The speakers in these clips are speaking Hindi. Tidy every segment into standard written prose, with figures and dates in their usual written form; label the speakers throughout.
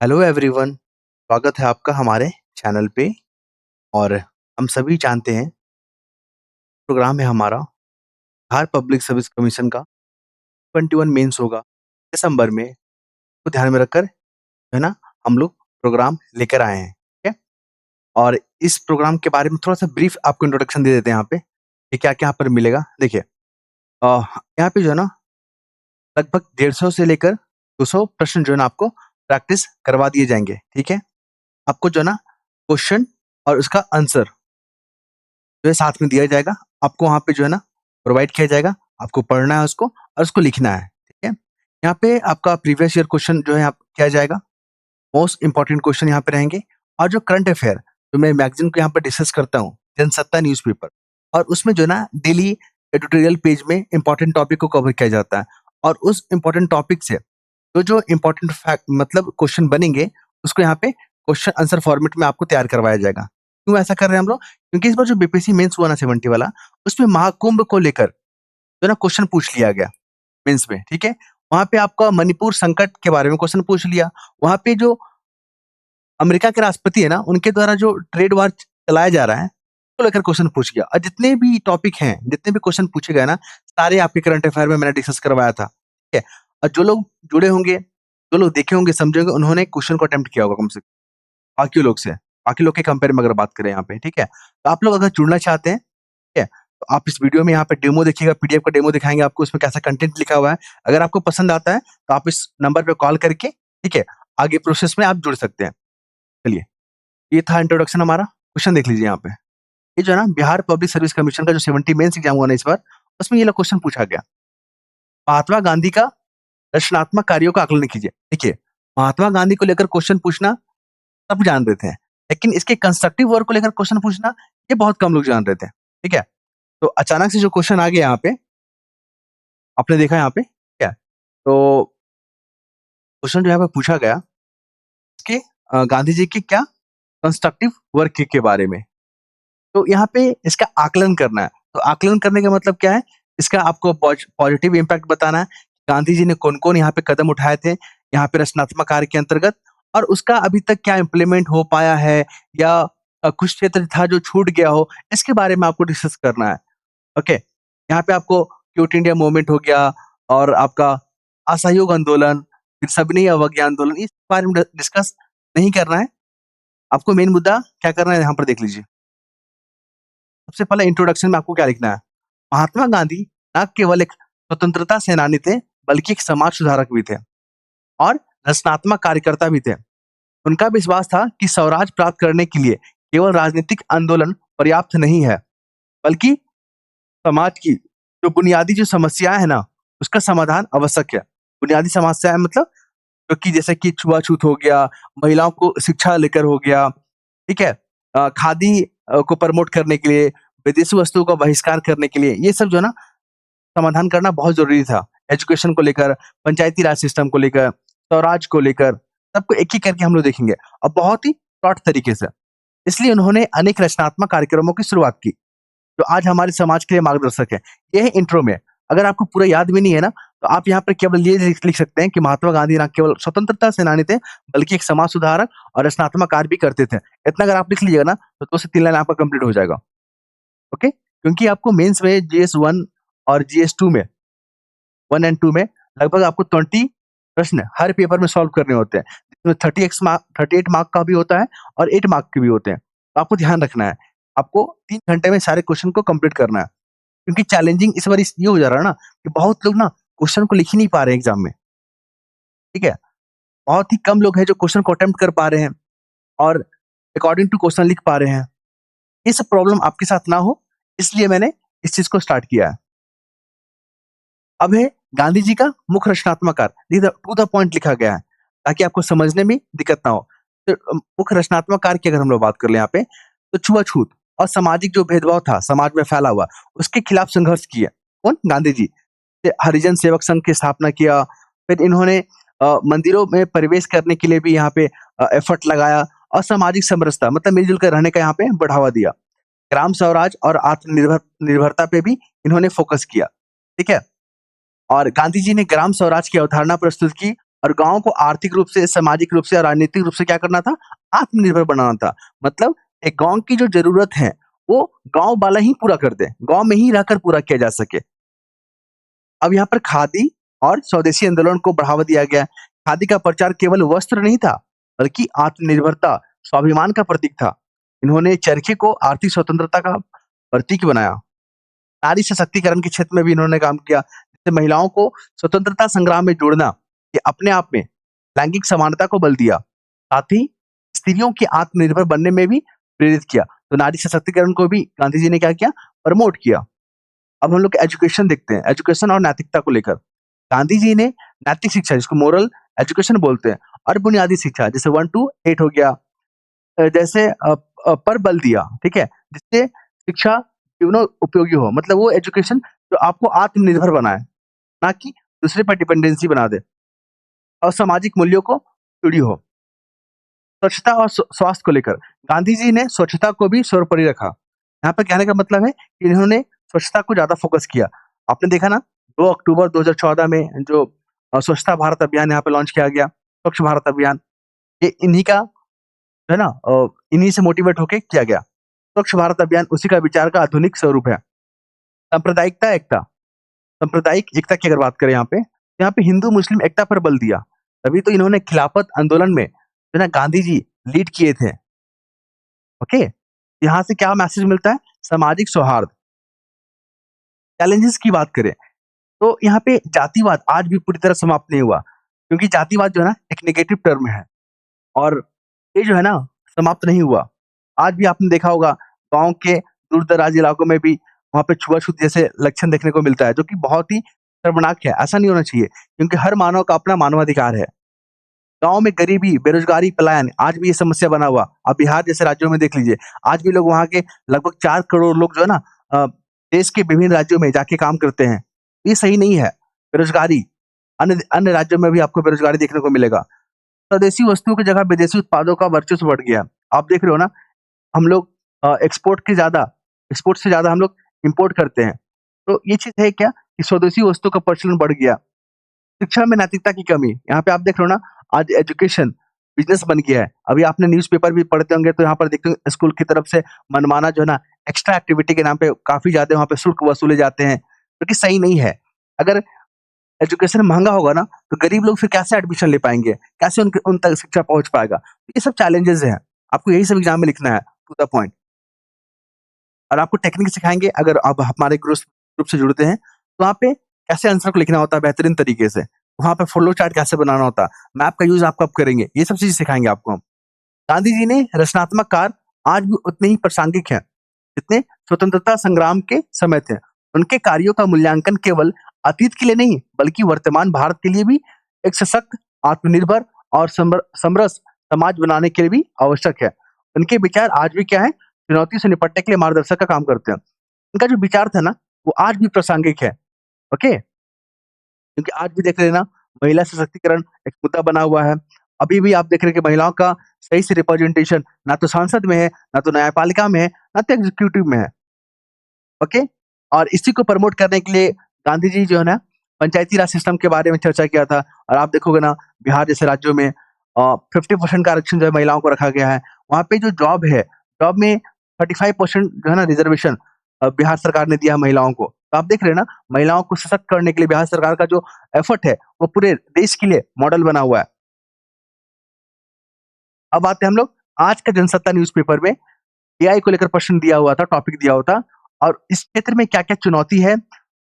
Speaker 1: Hello everyone. स्वागत है आपका हमारे चैनल पे। और हम सभी जानते हैं प्रोग्राम है हमारा बिहार पब्लिक सर्विस कमीशन का 21 मेंस होगा दिसंबर में। तो ध्यान में रखकर है ना, हम लोग प्रोग्राम लेकर आए हैं, ठीक है। और इस प्रोग्राम के बारे में थोड़ा सा ब्रीफ आपको इंट्रोडक्शन दे देते हैं यहाँ पे कि क्या क्या यहाँ पर मिलेगा। देखिए, यहाँ पे जो है ना, लगभग 150 से लेकर 200 प्रश्न जो है ना आपको प्रैक्टिस करवा दिए जाएंगे, ठीक है। आपको जो है ना क्वेश्चन और उसका आंसर जो है साथ में दिया जाएगा। आपको वहाँ पे जो है ना प्रोवाइड किया जाएगा। आपको पढ़ना है उसको और उसको लिखना है, ठीक है। यहाँ पे आपका प्रीवियस ईयर क्वेश्चन जो है आप किया जाएगा। मोस्ट इंपॉर्टेंट क्वेश्चन यहाँ पे रहेंगे। और जो करंट अफेयर जो मैं मैगजीन को यहाँ पर डिस्कस करता हूँ, जनसत्ता न्यूज़पेपर, और उसमें जो है ना डेली एडिटोरियल पेज में इंपॉर्टेंट टॉपिक को कवर किया जाता है। और उस इंपॉर्टेंट टॉपिक से जो जो इंपॉर्टेंट फैक्ट मतलब क्वेश्चन बनेंगे, उसको यहाँ पे क्वेश्चन आंसर फॉर्मेट में आपको तैयार करवाया जाएगा। क्यों ऐसा कर रहे हैं हम लोग? क्योंकि इस बार जो बीपीएससी मेंस हुआ ना 70 वाला, उसमें महाकुंभ को लेकर जो ना क्वेश्चन पूछ लिया गया मेंस में, ठीक है। वहां पे आपका मणिपुर संकट के बारे में क्वेश्चन पूछ लिया। वहां पे जो अमेरिका के राष्ट्रपति है ना, उनके द्वारा जो ट्रेड वार चलाया जा रहा है, उसको लेकर क्वेश्चन पूछ गया। और जितने भी टॉपिक हैं, जितने भी क्वेश्चन पूछे गए ना, सारे आपके करंट अफेयर में मैंने डिस्कस करवाया था, ठीक है। और जो लोग जुड़े होंगे, जो लोग देखे होंगे, समझे होंगे, उन्होंने क्वेश्चन को अटेम्प्ट किया होगा कम से कम बाकी लोग से, बाकी लोग के कंपेयर में अगर बात करें यहाँ पे, ठीक है। तो आप लोग अगर जुड़ना चाहते हैं, ठीक है, तो आप इस वीडियो में यहाँ पे डेमो देखिएगा, पीडीएफ का डेमो दिखाएंगे आपको, उसमें कैसा कंटेंट लिखा हुआ है। अगर आपको पसंद आता है तो आप इस नंबर पे कॉल करके, ठीक है, आगे प्रोसेस में आप जुड़ सकते हैं। चलिए, ये था इंट्रोडक्शन हमारा। क्वेश्चन देख लीजिए यहाँ पे। ये जो है ना बिहार पब्लिक सर्विस कमीशन का जो 70 मेंस एग्जाम हुआ ना इस बार, उसमें ये लोग क्वेश्चन पूछा गया। महात्मा गांधी का रचनात्मक कार्यों का आकलन कीजिए। देखिए, महात्मा गांधी को लेकर क्वेश्चन पूछना सब जान रहे थे, लेकिन इसके कंस्ट्रक्टिव वर्क को लेकर क्वेश्चन पूछना ये बहुत कम लोग जान रहे थे, ठीक है। तो अचानक से जो क्वेश्चन आ गया यहाँ पे, आपने देखा यहाँ पे क्या, तो क्वेश्चन जो यहाँ पे पूछा गया कि गांधी जी के क्या कंस्ट्रक्टिव वर्क के बारे में। तो यहाँ पे इसका आकलन करना है। तो आकलन करने का मतलब क्या है? इसका आपको पॉजिटिव इम्पैक्ट बताना है। गांधी जी ने कौन-कौन यहाँ पे कदम उठाए थे, यहाँ पे रचनात्मक कार्य के अंतर्गत, और उसका अभी तक क्या इम्प्लीमेंट हो पाया है, या कुछ क्षेत्र था जो छूट गया हो, इसके बारे में आपको डिस्कस करना है। ओके। यहाँ पे आपको क्विट इंडिया मूवमेंट हो गया, और आपका असहयोग आंदोलन, फिर सबनी अवज्ञा आंदोलन, इस बारे में डिस्कस नहीं करना है। आपको मेन मुद्दा क्या करना है यहाँ पर देख लीजिए। सबसे पहले इंट्रोडक्शन में आपको क्या लिखना है? महात्मा गांधी न केवल एक स्वतंत्रता सेनानी थे, बल्कि एक समाज सुधारक भी थे और रचनात्मक कार्यकर्ता भी थे। उनका विश्वास था कि स्वराज प्राप्त करने के लिए केवल राजनीतिक आंदोलन पर्याप्त नहीं है, बल्कि समाज की जो बुनियादी जो समस्याएं है ना, उसका समाधान आवश्यक है। बुनियादी समस्याएं मतलब जो कि जैसे कि छुआछूत हो गया, महिलाओं को शिक्षा लेकर हो गया, ठीक है। खादी को प्रमोट करने के लिए, विदेशी वस्तुओं का बहिष्कार करने के लिए, ये सब जो है ना समाधान करना बहुत ज़रूरी था। एजुकेशन को लेकर, पंचायती राज सिस्टम को लेकर, स्वराज को लेकर, सबको एक-एक करके हम लोग देखेंगे और बहुत ही शॉर्ट तरीके से। इसलिए उन्होंने अनेक रचनात्मक कार्यक्रमों की शुरुआत की, जो आज हमारे समाज के लिए मार्गदर्शक है। ये है इंट्रो में। अगर आपको पूरा याद भी नहीं है ना, तो आप यहाँ पे केवल ये लिख लिख सकते हैं कि महात्मा गांधी ना केवल स्वतंत्रता सेनानी थे, बल्कि एक समाज सुधारक और रचनात्मक कार्य भी करते थे। इतना अगर आप लिख लीजिएगा ना, तो 2 से 3 लाइन आपका कंप्लीट हो जाएगा। ओके? क्योंकि आपको मेंस में जीएस 1 और जीएस 2 में 1 एंड 2 में लगभग आपको 20 प्रश्न हर पेपर में सॉल्व करने होते हैं। जिसमें 38 मार्क का भी होता है और 8 मार्क के भी होते हैं। तो आपको ध्यान रखना है। आपको 3 घंटे में सारे क्वेश्चन को कंप्लीट करना है। क्योंकि चैलेंजिंग इस बार ये हो जा रहा है ना कि बहुत लोग ना क्वेश्चन को लिख ही नहीं पा रहे हैं एग्जाम में, ठीक है? बहुत ही कम लोग हैं जो क्वेश्चन को अटेम्प्ट कर पा रहे हैं और अकॉर्डिंग टू क्वेश्चन लिख पा रहे हैं। ये सब प्रॉब्लम आपके साथ ना हो, इसलिए मैंने इस चीज़ को स्टार्ट किया है। अब है गांधी जी का मुख्य रचनात्मक कार्य, टू द पॉइंट लिखा गया है, ताकि आपको समझने में दिक्कत ना हो। तो मुख्य रचनात्मक कार्य की अगर हम लोग बात कर लें यहाँ पे, तो छुआछूत और सामाजिक जो भेदभाव था समाज में फैला हुआ, उसके खिलाफ संघर्ष किया। कौन? गांधी जी। फिर हरिजन सेवक संघ की स्थापना किया। फिर इन्होंने मंदिरों में प्रवेश करने के लिए भी यहाँ पे एफर्ट लगाया, और सामाजिक समरसता मतलब मिलजुल कर रहने का यहाँ पे बढ़ावा दिया। ग्राम स्वराज और निर्भरता पे भी इन्होंने फोकस किया, ठीक है। और गांधी जी ने ग्राम स्वराज की अवधारणा प्रस्तुत की और गाँव को आर्थिक रूप से, सामाजिक रूप से और राजनीतिक रूप से क्या करना था? आत्मनिर्भर बनाना था। मतलब एक गाँव की जो ज़रूरत है, वो गाँव वाला ही पूरा कर दे, गाँव में ही रहकर पूरा किया जा सके। अब यहाँ पर खादी और स्वदेशी आंदोलन को बढ़ावा दिया गया। खादी का प्रचार केवल वस्त्र नहीं था, बल्कि आत्मनिर्भरता, स्वाभिमान का प्रतीक था। इन्होंने चरखे को आर्थिक स्वतंत्रता का प्रतीक बनाया। नारी सशक्तिकरण के क्षेत्र में भी इन्होंने काम किया। जैसे महिलाओं को स्वतंत्रता संग्राम में जोड़ना, ये अपने आप में लैंगिक समानता को बल दिया। साथ ही स्त्रियों के आत्मनिर्भर बनने में भी प्रेरित किया। तो नारी सशक्तिकरण को भी गांधी जी ने क्या किया? प्रमोट किया। अब हम लोग एजुकेशन देखते हैं, एजुकेशन और नैतिकता को लेकर। गांधी जी ने नैतिक शिक्षा जिसको मोरल एजुकेशन बोलते हैं और बुनियादी शिक्षा जैसे 1 टू 8 हो गया, जैसे पर बल दिया, ठीक है? जिससे शिक्षा जीवनों उपयोगी हो। मतलब वो एजुकेशन जो आपको आत्मनिर्भर बनाए, ना कि दूसरे पर डिपेंडेंसी बना दे और सामाजिक मूल्यों को जुड़ी हो। स्वच्छता और स्वास्थ्य को लेकर गांधी जी ने स्वच्छता को भी सर्वोपरि रखा। यहाँ पे कहने का मतलब है कि इन्होंने स्वच्छता को ज़्यादा फोकस किया। आपने देखा ना 2 अक्टूबर 2014 में जो स्वच्छता भारत अभियान यहाँ पे लॉन्च किया गया, स्वच्छ भारत अभियान, ये इन्हीं का है ना, इन्हीं से मोटिवेट होके किया गया। स्वच्छ भारत अभियान उसी का विचार का आधुनिक स्वरूप है। सांप्रदायिकता, एकता, सांप्रदायिक एकता की अगर बात करें यहाँ पे हिंदू मुस्लिम एकता पर बल दिया। तभी तो इन्होंने खिलाफत आंदोलन में जो है ना गांधी जी लीड किए थे। ओके? यहाँ से क्या मैसेज मिलता है? सामाजिक सौहार्द। चैलेंजेस की बात करें, तो यहाँ पे जातिवाद आज भी पूरी तरह समाप्त नहीं हुआ, क्योंकि जातिवाद जो है ना एक नेगेटिव टर्म है और ये जो है ना समाप्त नहीं हुआ। आज भी आपने देखा होगा गाँव के दूर-दराज इलाकों में भी वहाँ पे छुआ-छूत जैसे लक्षण देखने को मिलता है, जो कि बहुत ही शर्मनाक है। ऐसा नहीं होना चाहिए, क्योंकि हर मानव का अपना मानवाधिकार है। गाँव में गरीबी, बेरोजगारी, पलायन आज भी ये समस्या बना हुआ। आप बिहार जैसे राज्यों में देख लीजिए, आज भी लोग वहाँ के लगभग 4 करोड़ लोग जो है ना देश के विभिन्न राज्यों में जाके काम करते हैं। ये सही नहीं है। बेरोजगारी, अन्य अन्य राज्यों में भी आपको बेरोजगारी देखने को मिलेगा। स्वदेशी वस्तुओं की जगह विदेशी उत्पादों का वर्चस्व बढ़ गया। आप देख रहे हो ना, हम लोग एक्सपोर्ट से ज़्यादा हम लोग इम्पोर्ट करते हैं। तो ये चीज़ है क्या कि स्वदेशी वस्तुओं का प्रचलन बढ़ गया। शिक्षा में नैतिकता की कमी, यहाँ पे आप देख रहे हो ना, आज एजुकेशन बिज़नेस बन गया है। अभी आपने न्यूज़पेपर भी पढ़ते होंगे तो यहाँ पर देखते हो स्कूल की तरफ से मनमाना जो है ना एक्स्ट्रा एक्टिविटी के नाम पे काफ़ी ज़्यादा वहाँ पे शुल्क वसूले जाते हैं, जो कि सही नहीं है। अगर एजुकेशन महँगा होगा ना, तो गरीब लोग फिर कैसे एडमिशन ले पाएँगे? कैसे उनके उन तक शिक्षा पहुँच पाएगा? ये सब चैलेंजेज़ हैं। आपको यही सब एग्ज़ाम में लिखना है, टू द पॉइंट। और आपको टेक्निक सिखाएँगे अगर आप हमारे ग्रुप से जुड़ते हैं, तो वहाँ पे कैसे आंसर को लिखना होता है बेहतरीन तरीके से। वहाँ पे फ्लो चार्ट कैसे बनाना होता है, मैप का यूज़ आप कब करेंगे, ये सब चीज़ें सिखाएँगे आपको हम। गांधी जी ने रचनात्मक कार्य आज भी उतने ही प्रासंगिक हैं, जितने स्वतंत्रता संग्राम के समय थे। उनके कार्यों का मूल्यांकन केवल अतीत के लिए नहीं, बल्कि वर्तमान भारत के लिए भी एक सशक्त, आत्मनिर्भर और समरस समाज बनाने के लिए भी आवश्यक है। उनके विचार आज भी क्या है? चुनौती से निपटने के लिए मार्गदर्शक का काम करते हैं। उनका जो विचार था ना, वो आज भी प्रासंगिक है। ओके? क्योंकि आज भी देख रहे हैं ना, महिला सशक्तिकरण एक मुद्दा बना हुआ है। अभी भी आप देख रहे हैं कि महिलाओं का सही से रिप्रेजेंटेशन ना तो संसद में है, ना तो न्यायपालिका में है, ना तो एग्जीक्यूटिव में है। ओके? और इसी को प्रमोट करने के लिए गांधी जी जो है ना, पंचायती राज सिस्टम के बारे में चर्चा किया था और आप देखोगे ना, बिहार जैसे राज्यों में 50% का आरक्षण जो है महिलाओं को रखा गया है। वहाँ पे जो जॉब है, जॉब में 35% जो है ना रिजर्वेशन बिहार सरकार ने दिया है महिलाओं को। तो आप देख रहे हैं ना, महिलाओं को सशक्त करने के लिए बिहार सरकार का जो एफर्ट है, वो पूरे देश के लिए मॉडल बना हुआ है। अब आते हैं हम लोग आज का जनसत्ता न्यूज़पेपर में एआई को लेकर प्रश्न दिया हुआ था, टॉपिक दिया हुआ था और इस क्षेत्र में क्या-क्या चुनौती है,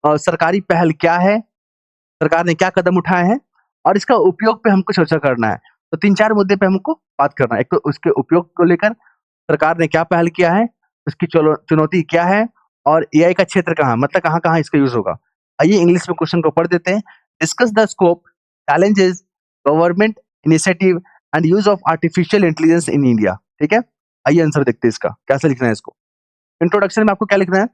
Speaker 1: सरकारी पहल क्या है, सरकार ने क्या कदम उठाए हैं और इसका उपयोग पे हमको चर्चा करना है। तो 3-4 मुद्दे पे हमको बात करना है। एक तो उसके उपयोग को लेकर सरकार ने क्या पहल किया है, उसकी चुनौती क्या है और एआई का क्षेत्र कहाँ, मतलब कहाँ-कहाँ इसका यूज़ होगा। आइए इंग्लिश में क्वेश्चन को पढ़ देते हैं। Discuss the scope, challenges, government initiative and use of artificial intelligence in India. ठीक है? आइए आंसर देखते हैं इसका, कैसे लिखना है इसको। इंट्रोडक्शन में आपको क्या लिखना है?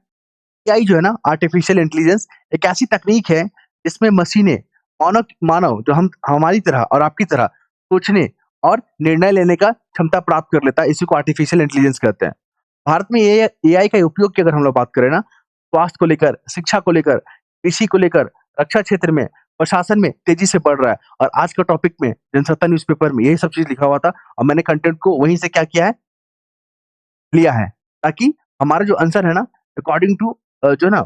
Speaker 1: एआई जो है ना, आर्टिफिशियल इंटेलिजेंस एक ऐसी तकनीक है जिसमें मशीनें मानव मानव जो हम हमारी तरह और आपकी तरह सोचने और निर्णय लेने का क्षमता प्राप्त कर लेता है। इसी को आर्टिफिशियल इंटेलिजेंस कहते हैं। भारत में एआई का उपयोग की अगर हम लोग बात करें ना, स्वास्थ्य को लेकर, शिक्षा को लेकर, कृषि को लेकर, रक्षा क्षेत्र में, प्रशासन में तेजी से बढ़ रहा है। और आज का टॉपिक में जनसत्ता न्यूज़पेपर में यही सब चीज़ लिखा हुआ था और मैंने कंटेंट को वहीं से क्या किया है, लिया है, ताकि हमारा जो आंसर है ना अकॉर्डिंग टू जो है ना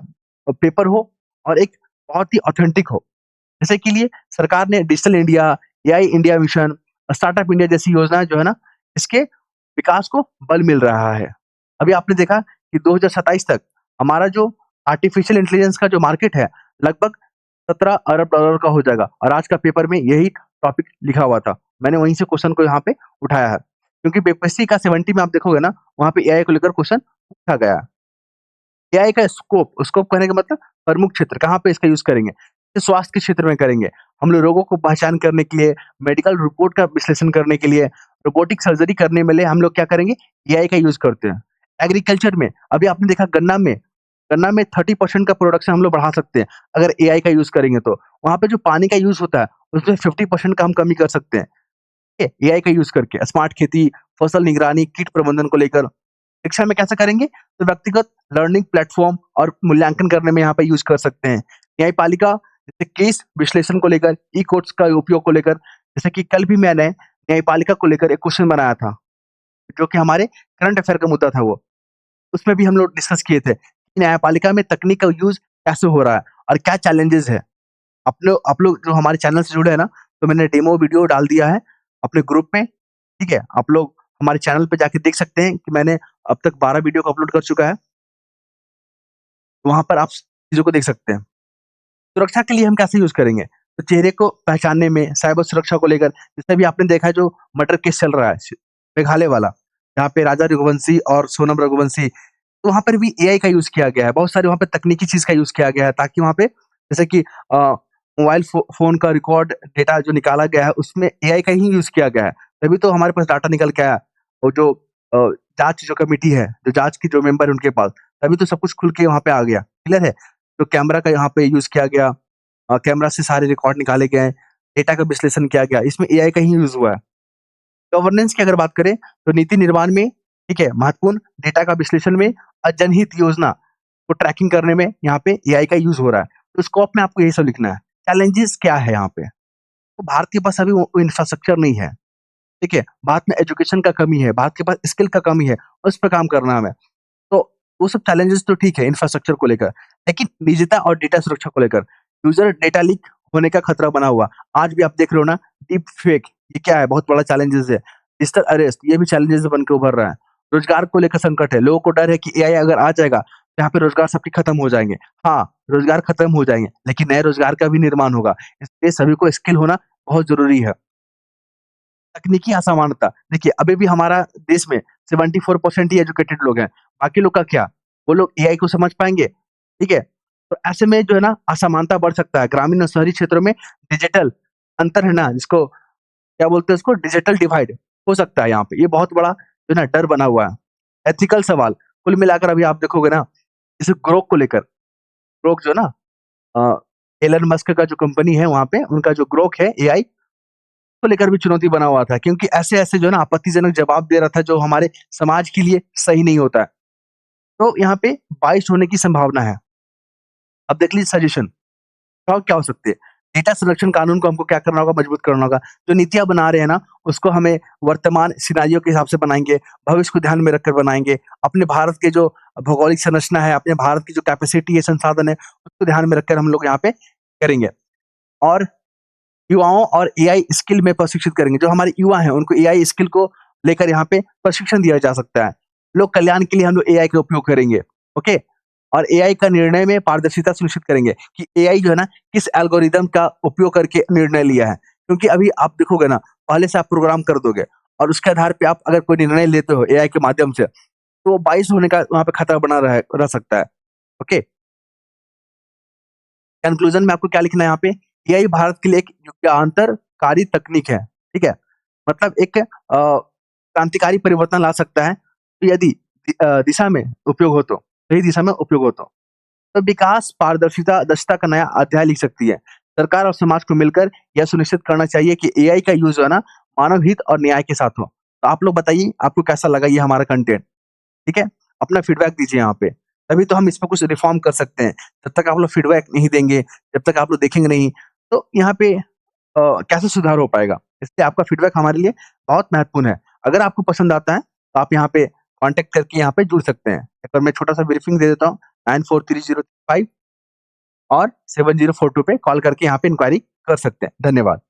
Speaker 1: पेपर हो और एक बहुत ही ऑथेंटिक हो। जैसे कि लिए सरकार ने digital India, AI India mission, startup India जैसी योजनाएँ जो है ना, इसके विकास को बल मिल रहा है। अभी आपने देखा कि 2027 तक हमारा जो आर्टिफिशियल इंटेलिजेंस का जो मार्केट है, लगभग 17 अरब डॉलर का हो जाएगा और आज का पेपर में यही टॉपिक लिखा हुआ था। मैंने वहीं से क्वेश्चन को यहाँ पे उठाया है। क्योंकि बीपीएससी का 70 में आप देखोगे ना, वहाँ पे एआई को लेकर क्वेश्चन पूछा गया है। एआई का स्कोप कहने का मतलब प्रमुख क्षेत्र, कहाँ पे इसका यूज़ करेंगे? तो स्वास्थ्य के क्षेत्र में करेंगे। हम लोग रोगों को पहचान करने के लिए, मेडिकल रिपोर्ट का विश्लेषण करने के लिए, रोबोटिक सर्जरी करने में लिए हम लोग क्या करेंगे? एआई का यूज़ करते हैं। एग्रीकल्चर में अभी आपने देखा गन्ना में 30% का प्रोडक्शन हम लोग बढ़ा सकते हैं, अगर एआई का यूज़ करेंगे तो। वहाँ पे जो पानी का यूज़ होता है, उसमें 50% का हम कमी कर सकते हैं, ठीक है? एआई का यूज़ करके स्मार्ट खेती, फसल निगरानी, कीट प्रबंधन को लेकर। शिक्षा में कैसे करेंगे? तो व्यक्तिगत लर्निंग प्लेटफ़ॉर्म और मूल्यांकन करने में यहाँ पे यूज़ कर सकते हैं। न्यायपालिका जैसे केस विश्लेषण को लेकर, ई-कोर्ट्स का उपयोग को लेकर, जैसे कि कल भी मैंने न्यायपालिका को लेकर एक क्वेश्चन बनाया था, जो कि हमारे करंट अफ़ेयर का मुद्दा था वो। उसमें भी हम लोग डिस्कस किए थे, कि न्यायपालिका में तकनीक का यूज़ कैसे हो रहा है और क्या चैलेंजेज़ है। आप लोग जो हमारे चैनल से जुड़े हैं ना, तो मैंने डेमो वीडियो डाल दिया है अपने ग्रुप में, ठीक है? आप लोग हमारे चैनल पे जाके देख सकते हैं कि मैंने अब तक 12 वीडियो को अपलोड कर चुका है। वहाँ पर आप चीज़ों को देख सकते हैं। सुरक्षा के लिए हम कैसे यूज़ करेंगे? तो चेहरे को पहचानने में, साइबर सुरक्षा को लेकर, जैसे अभी आपने देखा है जो मर्डर केस चल रहा है मेघालय वाला, जहाँ पे राजा रघुवंशी और सोनम रघुवंशी, तो वहाँ पर भी एआई का यूज़ किया गया है। बहुत सारे वहाँ पे तकनीकी चीज़ का यूज़ किया गया है ताकि वहाँ पे जैसे कि मोबाइल फ़ोन का रिकॉर्ड डेटा जो निकाला गया है उसमें एआई का ही यूज़ किया गया है। तभी तो हमारे पास डाटा निकल के आया। और जो अ, जाँच जो कमिटी है, जो जाँच की जो मेंबर है उनके पास, तभी तो सब कुछ खुल के वहाँ पे आ गया। क्लियर है? तो कैमरा का यहाँ पे यूज़ किया गया, कैमरा से सारे रिकॉर्ड निकाले गए, डेटा का विश्लेषण किया गया, इसमें एआई का ही यूज़ हुआ है। गवर्नेंस की अगर बात करें, तो नीति निर्माण में, ठीक है, महत्वपूर्ण डेटा का विश्लेषण में और जनहित योजना को ट्रैकिंग करने में यहाँ पे एआई का यूज़ हो रहा है। तो स्कोप में आपको यही सब लिखना है। चैलेंजेस क्या है यहाँ पे? तो भारत के पास अभी वो इंफ्रास्ट्रक्चर नहीं है, ठीक है? भारत में एजुकेशन का कमी है, भारत के पास स्किल का कमी है, उस पे काम करना है हमें। तो वो सब चैलेंजेस तो ठीक है इंफ्रास्ट्रक्चर को लेकर, लेकिन निजता और डेटा सुरक्षा को लेकर, यूज़र डेटा लीक होने का खतरा बना हुआ। आज भी आप देख रहे हो ना, डीप फेक, ये क्या है? बहुत बड़ा चैलेंजेस है। डिजिटल अरेस्ट, ये भी चैलेंजेस बन के उभर रहा है। रोजगार को लेकर संकट है, लोगों को डर है कि एआई अगर आ जाएगा, तो यहाँ पे रोजगार सबके खत्म हो जाएँगे। हाँ, रोजगार खत्म हो जाएँगे, लेकिन नए रोजगार का भी निर्माण होगा। इसलिए सभी को स्किल होना बहुत ज़रूरी है। तकनीकी असमानता, देखिए अभी भी हमारा देश में 74% ही एजुकेटेड लोग हैं, बाकी लोग का क्या? वो लोग एआई को समझ पाएँगे? ठीक है? तो ऐसे में जो है ना असमानता बढ़ सकता है, ग्रामीण और शहरी क्षेत्रों में डिजिटल अंतर है ना, जिसको क्या बोलते हैं उसको, डिजिटल डिवाइड हो सकता है यहाँ पे, ये बहुत बड़ा जो है ना डर बना हुआ है। एथिकल सवाल, कुल मिलाकर अभी आप देखोगे ना, जैसे ग्रोक को लेकर, ग्रोक जो है ना अ, एलन मस्क का जो कंपनी है वहाँ पे, उनका जो ग्रोक है एआई को लेकर भी चुनौती बना हुआ था, क्योंकि ऐसे-ऐसे जो है ना आपत्तिजनक जवाब दे रहा था जो हमारे समाज के लिए सही नहीं होता है। तो यहाँ पे बाइस होने की संभावना है। अब देख लीजिए सजेशन, क्या क्या हो सकते हैं? डेटा संरक्षण कानून को हमको क्या करना होगा? मजबूत करना होगा। जो नीतियाँ बना रहे हैं ना, उसको हमें वर्तमान सिनेरियो के हिसाब से बनाएँगे, भविष्य को ध्यान में रखकर बनाएँगे। अपने भारत के जो भौगोलिक संरचना है, अपने भारत की जो कैपेसिटी है, संसाधन है, उसको ध्यान में रखकर हम लोग यहाँ पे करेंगे। और युवाओं और एआई स्किल में प्रशिक्षित करेंगे। जो हमारे युवा हैं, उनको एआई स्किल को लेकर यहाँ पे प्रशिक्षण दिया जा सकता है। लोक कल्याण के लिए हम लोग एआई का उपयोग करेंगे, ओके? और एआई का निर्णय में पारदर्शिता सुनिश्चित करेंगे कि एआई जो है ना, किस एल्गोरिदम का उपयोग करके निर्णय लिया है। क्योंकि अभी आप देखोगे ना, पहले से आप प्रोग्राम कर दोगे और उसके आधार पे आप अगर कोई निर्णय लेते हो एआई के माध्यम से, तो बायस होने का वहाँ पे खतरा बना रह सकता है, ओके? कंक्लूजन में आपको क्या लिखना है यहाँ पे? एआई भारत के लिए एक युगांतरकारी तकनीक है, ठीक है? मतलब एक क्रांतिकारी परिवर्तन ला सकता है, तो यदि दिशा में उपयोग हो तो, सही दिशा में उपयोग हो तो। तो विकास, पारदर्शिता, दक्षता का नया अध्याय लिख सकती है। सरकार और समाज को मिलकर यह सुनिश्चित करना चाहिए कि एआई का यूज़ जो है ना, मानव हित और न्याय के साथ हो। तो आप लोग बताइए, आपको कैसा लगा ये हमारा कंटेंट? ठीक है? अपना फीडबैक दीजिए यहाँ पे, तभी तो हम इसमें कुछ रिफ़ॉर्म कर सकते हैं। जब तक आप लोग फीडबैक नहीं देंगे, जब तक आप लोग देखेंगे नहीं, तो यहाँ पे कैसे सुधार हो पाएगा? इसलिए आपका फीडबैक हमारे लिए बहुत महत्वपूर्ण है। अगर आपको पसंद आता है, तो आप यहाँ पे कॉन्टैक्ट करके यहाँ पे जुड़ सकते हैं। एक बार मैं छोटा-सा ब्रीफिंग दे देता हूँ, 943035 और 7042 पे कॉल करके यहाँ पे इंक्वायरी कर सकते हैं। धन्यवाद।